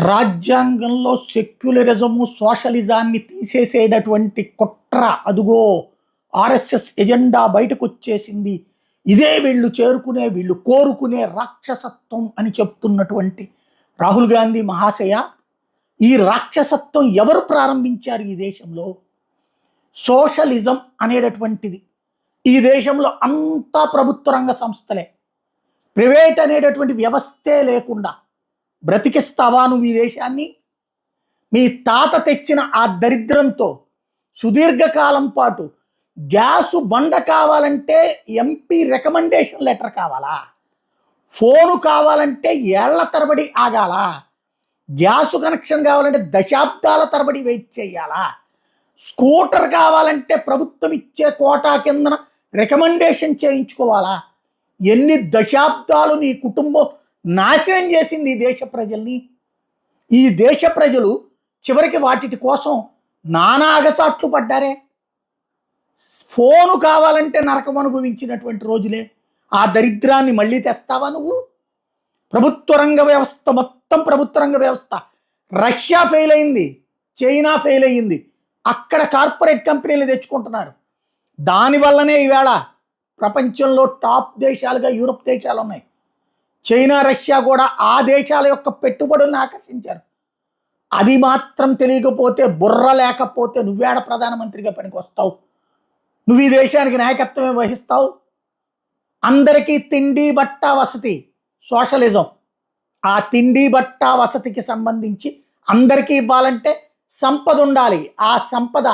రాజ్యాంగంలో సెక్యులరిజము సోషలిజాన్ని తీసేసేటటువంటి కుట్ర అదుగో RSS agenda బయటకు వచ్చేసింది. ఇదే వీళ్ళు కోరుకునే రాక్షసత్వం అని చెప్తున్నటువంటి రాహుల్ గాంధీ మహాశయ, ఈ రాక్షసత్వం ఎవరు ప్రారంభించారు ఈ దేశంలో? సోషలిజం అనేటటువంటిది ఈ దేశంలో అంతా ప్రభుత్వ రంగ సంస్థలే, ప్రైవేట్ అనేటటువంటి వ్యవస్థే లేకుండా బ్రతికిస్తావా నువ్వు ఈ దేశాన్ని? మీ తాత తెచ్చిన ఆ దరిద్రంతో సుదీర్ఘకాలం పాటు గ్యాసు బండ కావాలంటే ఎంపీ రికమెండేషన్ లెటర్ కావాలా? ఫోను కావాలంటే ఏళ్ల తరబడి ఆగాలా? గ్యాసు కనెక్షన్ కావాలంటే దశాబ్దాల తరబడి వెయిట్ చేయాలా? స్కూటర్ కావాలంటే ప్రభుత్వం ఇచ్చే కోటా కిందన రికమెండేషన్ చేయించుకోవాలా? ఎన్ని దశాబ్దాలు నీ కుటుంబం నాశనం చేసింది ఈ దేశ ప్రజల్ని. ఈ దేశ ప్రజలు చివరికి వాటి కోసం నానా అగచాట్లు పడ్డారే. ఫోను కావాలంటే నరకం అనుభవించినటువంటి రోజులే. ఆ దరిద్రాన్ని మళ్ళీ తెస్తావా నువ్వు? ప్రభుత్వ రంగ వ్యవస్థ, మొత్తం ప్రభుత్వ రంగ వ్యవస్థ. రష్యా ఫెయిల్ అయింది, చైనా ఫెయిల్ అయ్యింది, అక్కడ కార్పొరేట్ కంపెనీలు తెచ్చుకుంటున్నారు. దానివల్లనే ఈవేళ ప్రపంచంలో టాప్ దేశాలుగా యూరోప్ దేశాలు ఉన్నాయి. చైనా రష్యా కూడా ఆ దేశాల యొక్క పెట్టుబడులను ఆకర్షించారు. అది మాత్రం తెలియకపోతే, బుర్ర లేకపోతే నువ్వేడ ప్రధానమంత్రిగా పనికి వస్తావు? నువ్వు ఈ దేశానికి నాయకత్వమే వహిస్తావు? అందరికీ తిండి బట్ట వసతి సోషలిజం. ఆ తిండి బట్ట వసతికి సంబంధించి అందరికీ ఇవ్వాలంటే సంపద ఉండాలి. ఆ సంపద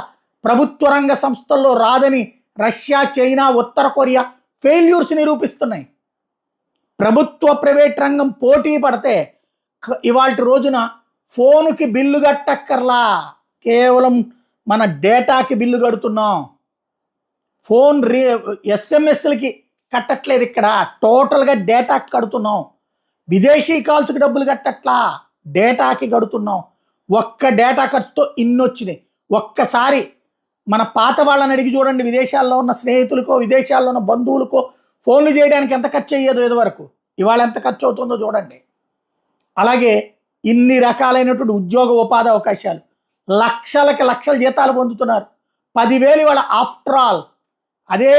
ప్రభుత్వ రంగ సంస్థల్లో రాదని రష్యా, చైనా, ఉత్తర కొరియా ఫెయిల్యూర్స్ నిరూపిస్తున్నాయి. ప్రభుత్వ ప్రైవేట్ రంగం పోటీ పడితే ఇవాళ రోజున ఫోనుకి బిల్లు కట్టక్కర్లా, కేవలం మన డేటాకి బిల్లు కడుతున్నాం. ఫోన్ ఎస్ఎంఎస్లకి కట్టట్లేదు, ఇక్కడ టోటల్గా డేటాకి కడుతున్నాం. విదేశీ కాల్స్కి డబ్బులు కట్టట్లా, డేటాకి కడుతున్నాం. ఒక్క డేటా ఖర్చుతో ఇన్నొచ్చినాయి. ఒక్కసారి మన పాత వాళ్ళని అడిగి చూడండి, విదేశాల్లో ఉన్న స్నేహితులకో విదేశాల్లో ఉన్న బంధువులకో ఫోన్లు చేయడానికి ఎంత ఖర్చు అయ్యేదో ఇదివరకు, ఇవాళ ఎంత ఖర్చు అవుతుందో చూడండి. అలాగే ఇన్ని రకాలైనటువంటి ఉద్యోగ ఉపాధి అవకాశాలు, లక్షలకి లక్షల జీతాలు పొందుతున్నారు. 10,000 ఇవాళ. ఆఫ్టర్ ఆల్ అదే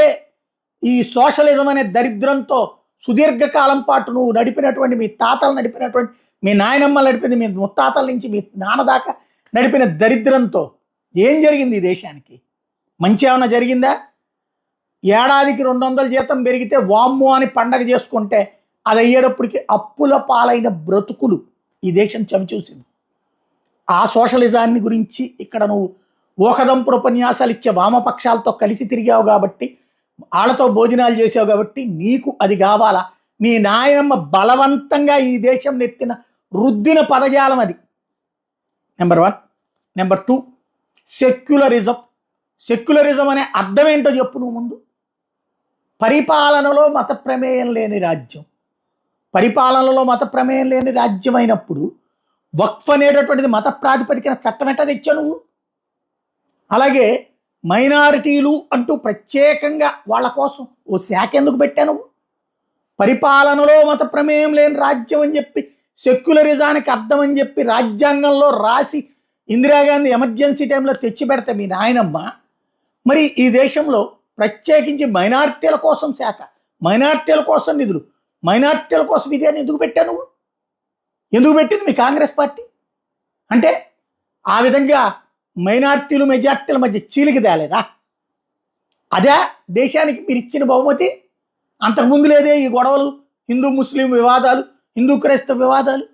ఈ సోషలిజం అనే దరిద్రంతో సుదీర్ఘకాలం పాటు నువ్వు నడిపినటువంటి, మీ తాతలు నడిపినటువంటి, మీ నాయనమ్మలు నడిపింది, మీ ముత్తాతల నుంచి మీ నాన్న దాకా నడిపిన దరిద్రంతో ఏం జరిగింది ఈ దేశానికి? మంచి ఏమైనా జరిగిందా? ఏడాదికి 200 జీతం పెరిగితే వామ్మో అని పండగ చేసుకుంటే అది అయ్యేటప్పటికి అప్పుల పాలైన బ్రతుకులు ఈ దేశం చవిచూసింది. ఆ సోషలిజాన్ని గురించి ఇక్కడ నువ్వు ఊకదంపుడు ఉపన్యాసాలు ఇచ్చే వామపక్షాలతో కలిసి తిరిగావు కాబట్టి, వాళ్ళతో భోజనాలు చేసావు కాబట్టి నీకు అది కావాలా? నీ నాయనమ్మ బలవంతంగా ఈ దేశం నెత్తిన రుద్దిన పదజాలం అది. నెంబర్ 1. Number 2, secularism. సెక్యులరిజం అనే అర్థం ఏంటో చెప్పు నువ్వు ముందు. పరిపాలనలో మత ప్రమేయం లేని రాజ్యం. పరిపాలనలో మత ప్రమేయం లేని రాజ్యం అయినప్పుడు వక్ఫ్ అనేటటువంటిది మత ప్రాతిపదికన చట్టం ఎట్ట తెచ్చావు నువ్వు? అలాగే మైనారిటీలు అంటూ ప్రత్యేకంగా వాళ్ళ కోసం ఓ శాఖ ఎందుకు పెట్టావు నువ్వు? పరిపాలనలో మత ప్రమేయం లేని రాజ్యం అని చెప్పి, సెక్యులరిజానికి అర్థం అని చెప్పి రాజ్యాంగంలో రాసి ఇందిరాగాంధీ ఎమర్జెన్సీ టైంలో తెచ్చి పెడితే మీ నాయనమ్మ, మరి ఈ దేశంలో ప్రత్యేకించి మైనారిటీల కోసం శాఖ, మైనారిటీల కోసం నిధులు, మైనారిటీల కోసం ఇది అని ఎందుకు పెట్టావు నువ్వు? ఎందుకు పెట్టింది మీ కాంగ్రెస్ పార్టీ? అంటే ఆ విధంగా మైనారిటీలు మెజార్టీల మధ్య చీలిక తేలేదా? అదే దేశానికి మీరు ఇచ్చిన బహుమతి? అంతకుముందు లేదే ఈ గొడవలు, హిందూ ముస్లిం వివాదాలు, హిందూ క్రైస్తవ వివాదాలు.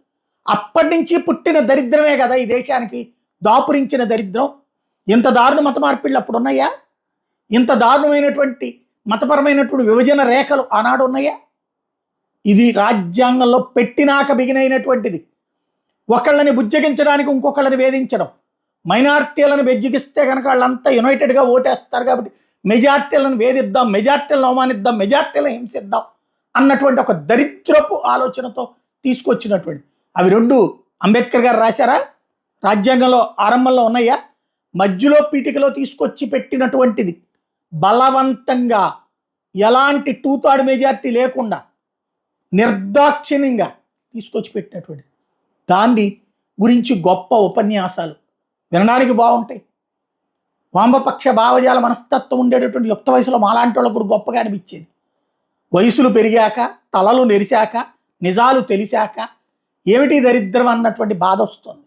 అప్పటి నుంచి పుట్టిన దరిద్రమే కదా ఈ దేశానికి దాపురించిన దరిద్రం. ఇంత దారుణ మత మార్పిళ్ళు అప్పుడు ఉన్నాయా? ఇంత దారుణమైనటువంటి మతపరమైనటువంటి విభజన రేఖలు ఆనాడు ఉన్నాయా? ఇది రాజ్యాంగంలో పెట్టినాక బిగినైనటువంటిది. ఒకళ్ళని బుజ్జగించడానికి ఇంకొకళ్ళని వేధించడం. మైనార్టీలను బెజ్జిగిస్తే కనుక వాళ్ళంతా యునైటెడ్గా ఓటేస్తారు కాబట్టి మెజార్టీలను వేధిద్దాం, మెజార్టీలను అవమానిద్దాం, మజార్టీలను హింసిద్దాం అన్నటువంటి ఒక దరిద్రపు ఆలోచనతో తీసుకొచ్చినటువంటి అవి 2 అంబేద్కర్ గారు రాశారా? రాజ్యాంగంలో ఆరంభంలో ఉన్నాయా? మధ్యలో పీఠికలో తీసుకొచ్చి పెట్టినటువంటిది. బలవంతంగా ఎలాంటి 2/3 మెజార్టీ లేకుండా నిర్దాక్షిణ్యంగా తీసుకొచ్చి పెట్టినటువంటి దాన్ని గురించి గొప్ప ఉపన్యాసాలు వినడానికి బాగుంటాయి. వామపక్ష భావజాల మనస్తత్వం ఉండేటటువంటి యుక్త వయసులో మాలాంటి వాళ్ళకు కూడా గొప్పగా అనిపించేది. వయసులు పెరిగాక, తలలు నెరిశాక, నిజాలు తెలిసాక ఏమిటి దరిద్రం అన్నటువంటి బాధ వస్తుంది.